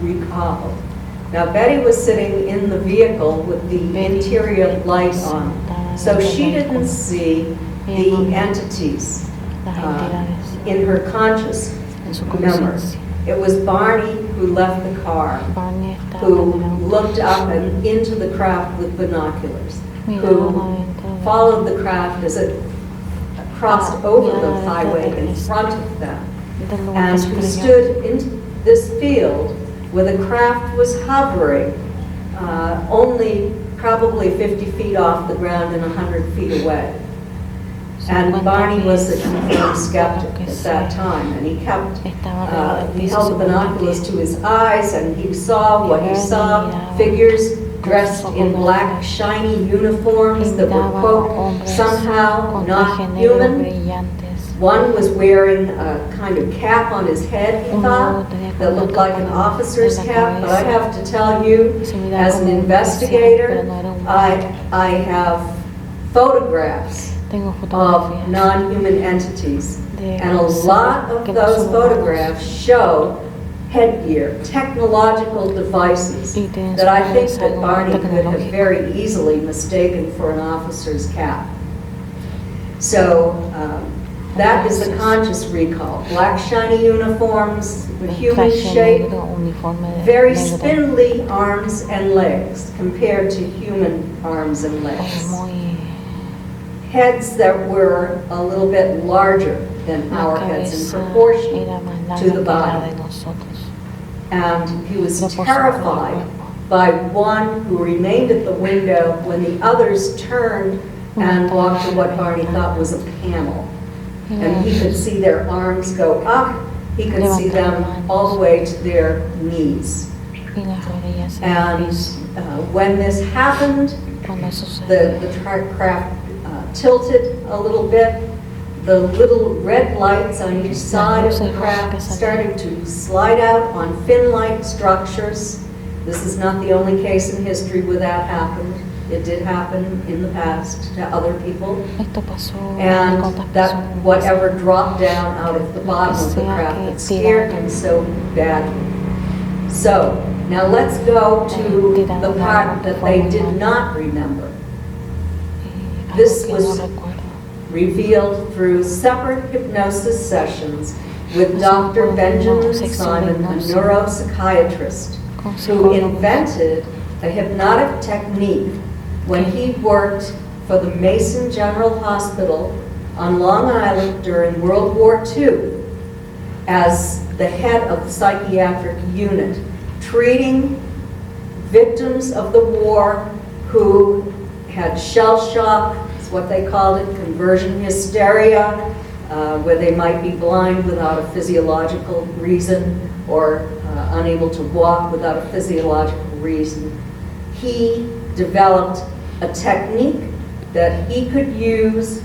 recalled. Now, Betty was sitting in the vehicle with the interior light on, so she didn't see the entities in her conscious memory. It was Barney who left the car, who looked up and into the craft with binoculars, who followed the craft as it crossed over the highway in front of them, and who stood in this field where the craft was hovering only probably 50 feet off the ground and 100 feet away. And Barney was a confirmed skeptic at that time, and he held the binoculars to his eyes, and he saw what he saw, figures dressed in black, shiny uniforms that were, quote, somehow not human. One was wearing a kind of cap on his head, he thought, that looked like an officer's cap, but I have to tell you, as an investigator, I have photographs of non-human entities, and a lot of those photographs show headgear, technological devices that I think that Barney could have very easily mistaken for an officer's cap. So that is the conscious recall. Black shiny uniforms, human shape, very spindly arms and legs compared to human arms and legs. Heads that were a little bit larger than our heads in proportion to the body. And he was terrified by one who remained at the window when the others turned and walked to what Barney thought was a panel. And he could see their arms go up, he could see them all the way to their knees. And when this happened, the craft tilted a little bit. The little red lights on each side of the craft started to slide out on fin-like structures. This is not the only case in history where that happened. It did happen in the past to other people. And that whatever dropped down out of the bottom of the craft that scared him so badly. So, now let's go to the part that they did not remember. This was revealed through separate hypnosis sessions with Dr. Benjamin Simon, a neuropsychiatrist, who invented a hypnotic technique when he worked for the Mason General Hospital on Long Island during World War II as the head of the psychiatric unit, treating victims of the war who had shell shock, is what they called it, conversion hysteria, where they might be blind without a physiological reason or unable to walk without a physiological reason. He developed a technique that he could use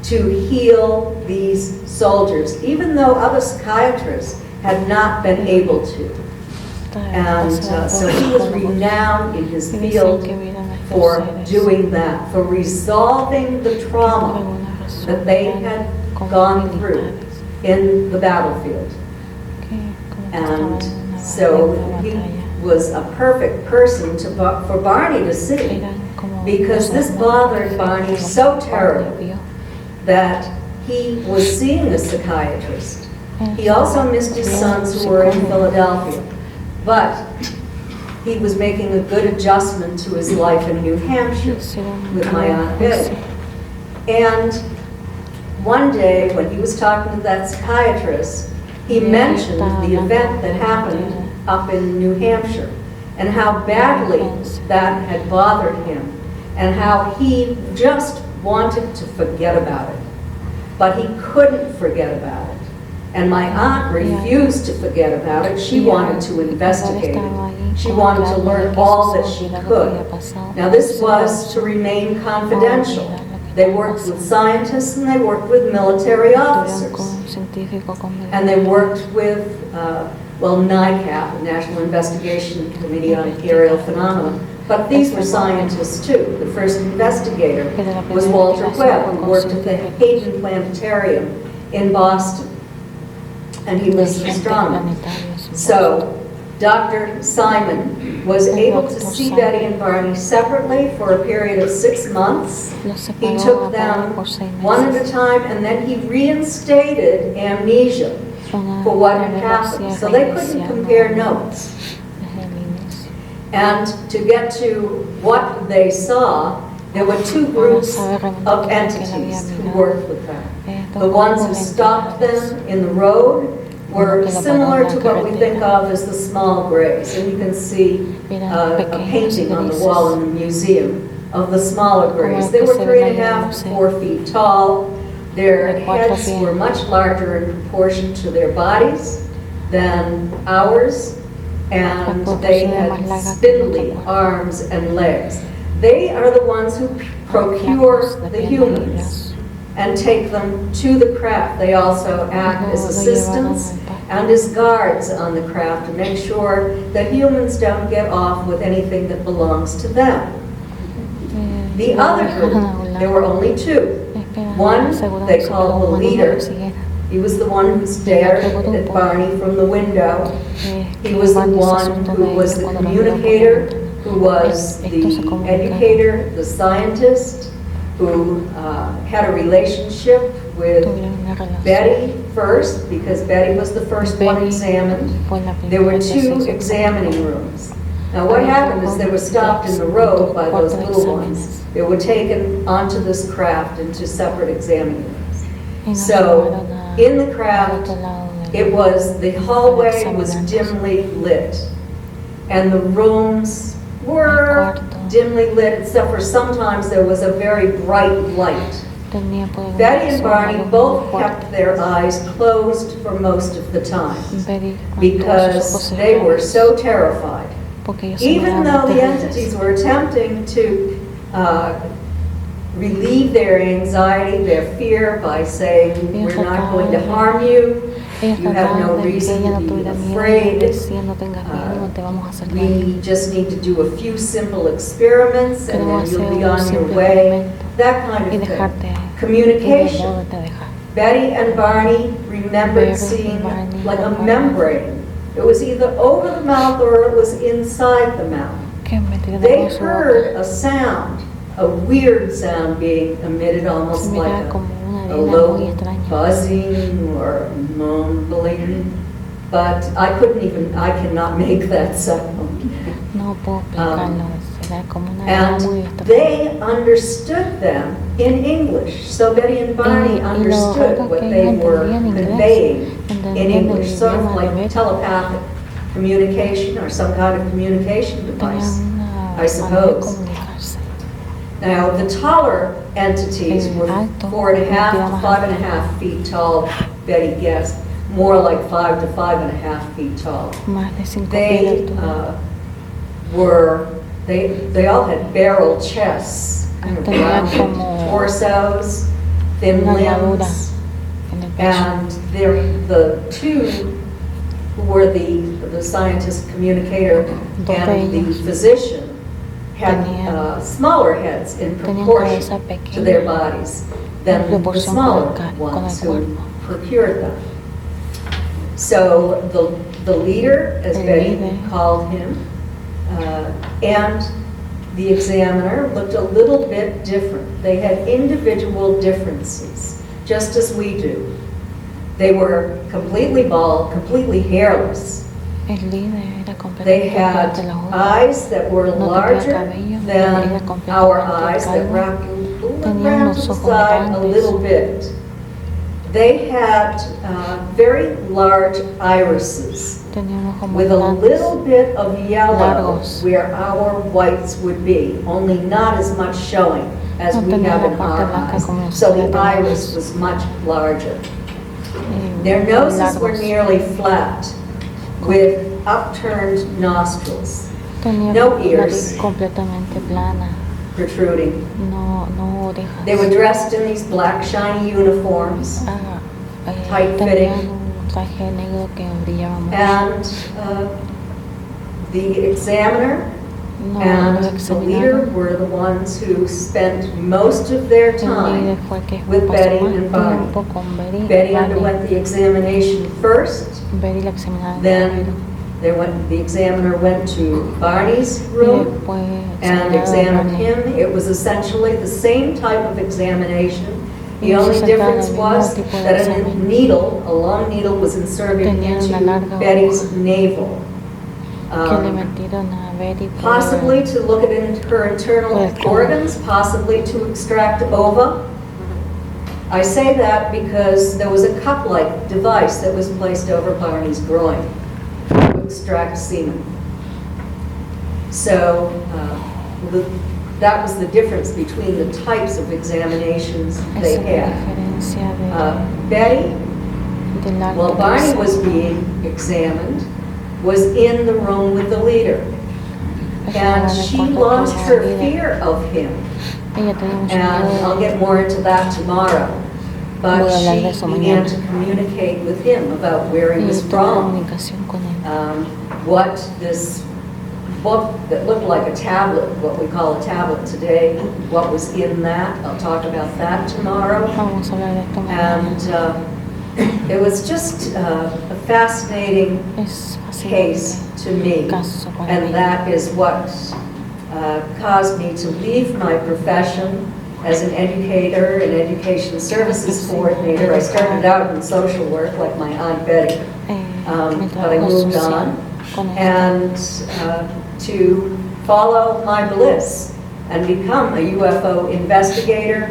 to heal these soldiers, even though other psychiatrists had not been able to. And so he was renowned in his field for doing that, for resolving the trauma that they had gone through in the battlefield. And so he was a perfect person for Barney to see, because this bothered Barney so terribly that he was seeing a psychiatrist. He also missed his sons who were in Philadelphia, but he was making a good adjustment to his life in New Hampshire with my Aunt Betty. And one day when he was talking to that psychiatrist, he mentioned the event that happened up in New Hampshire and how badly that had bothered him and how he just wanted to forget about it. But he couldn't forget about it. And my aunt refused to forget about it. She wanted to investigate it. She wanted to learn all that she could. Now this was to remain confidential. They worked with scientists and they worked with military officers. And they worked with, NICAP, the National Investigation Committee on Aerial Phenomena. But these were scientists too. The first investigator was Walter Webb, who worked at the Hayden Planetarium in Boston. And he was an astronomer. So Dr. Simon was able to see Betty and Barney separately for a period of 6 months. He took them one at a time, and then he reinstated amnesia for what had happened. So they couldn't compare notes. And to get to what they saw, there were 2 groups of entities who worked with them. The ones who stopped them in the road were similar to what we think of as the small grays. And you can see a painting on the wall in the museum of the smaller grays. They were 3.5 to 4 feet tall. Their heads were much larger in proportion to their bodies than ours, and they had spindly arms and legs. They are the ones who procure the humans and take them to the craft. They also act as assistants and as guards on the craft to make sure that humans don't get off with anything that belongs to them. The other group, there were only 2. One they called the leader. He was the one who stared at Barney from the window. He was the one who was the communicator, who was the educator, the scientist, who had a relationship with Betty first, because Betty was the first one examined. There were 2 examining rooms. Now what happened is they were stopped in the road by those little ones. They were taken onto this craft into separate examining rooms. So in the craft, the hallway was dimly lit, and the rooms were dimly lit, except for sometimes there was a very bright light. Betty and Barney both kept their eyes closed for most of the time because they were so terrified. Even though the entities were attempting to relieve their anxiety, their fear, by saying, we're not going to harm you, you have no reason to be afraid, we just need to do a few simple experiments and then you'll be on your way, that kind of thing. Communication. Betty and Barney remembered seeing like a membrane. It was either over the mouth or it was inside the mouth. They heard a sound, a weird sound being emitted, almost like a low buzzing or mumbling, but I cannot make that sound. And they understood them in English. So Betty and Barney understood what they were conveying in English, sort of like telepathic communication or some kind of communication device, I suppose. Now, the taller entities were 4.5 to 5.5 feet tall, Betty guessed, more like 5 to 5.5 feet tall. They all had barrel chests, kind of round torsos, thin limbs, and the 2 who were the scientist communicator and the physician had smaller heads in proportion to their bodies than the smaller ones who procured them. So the leader, as Betty called him, and the examiner looked a little bit different. They had individual differences, just as we do. They were completely bald, completely hairless. They had eyes that were larger than our eyes, that wrapped around to the side a little bit. They had very large irises with a little bit of yellow where our whites would be, only not as much showing as we have in our eyes. So the iris was much larger. Their noses were nearly flat, with upturned nostrils, no ears protruding. They were dressed in these black shiny uniforms, tight-fitting, and the examiner and the leader were the ones who spent most of their time with Betty and Barney. Betty underwent the examination first, then The examiner went to Barney's Y room después and señalaron a examined Barney. him. It was essentially the same type of examination. The Ellos only se sentaron difference en el was mismo tipo de that a examen. needle, a long needle, was inserted Tenían una into larga Betty's aguja navel. que le metieron a Betty por Possibly to look at her internal Pues, organs, possibly to extract ova. I say that because there was a cup-like device that was placed over Barney's groin to extract semen. So that was the difference between the types of examinations they esa es la had. diferencia Betty, del acto while que Barney hizo. was being examined, was in the room with the leader. Estaba And en el she cuarto lost con her la líder. fear of him. Ella tenía mucho And I'll miedo. get more into that tomorrow. But Voy a hablar de she eso began mañana. to communicate with him about where he Y was tuvo from, comunicación con él. what this book that looked like a tablet, what we call a tablet today, what was in that. I'll talk about that tomorrow. Vamos a hablar de esto mañana. And it was just a fascinating Es case fascinante to me, caso para and mí. that is what caused me to leave my profession as an educator and education services coordinator. I started out in social work like my Aunt Betty, Mi but I trabajo moved social on, con esto. and to follow my bliss and become a UFO investigator,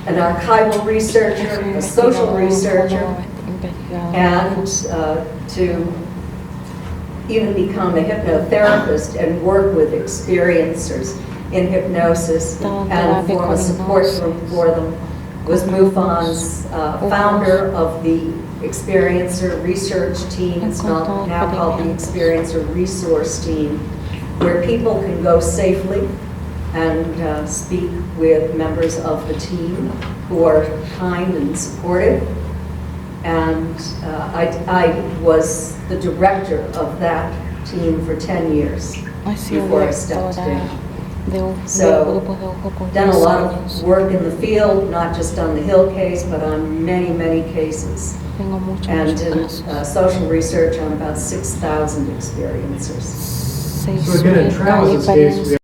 an archival researcher, a social researcher, and to even become a hypnotherapist and work with experiencers in hypnosis and form a support group for them. Was MUFON's founder of the Experiencer Research Team. It's now called the Experiencer Resource Team, where people can go safely and speak with members of the team who are kind and supportive. And I was the director of that team for 10 years before I stepped down. So, done a lot of work in the field, not just on the Hill case, but on many, many cases. And in social research on about 6,000 experiencers. So again, in Travis's case, we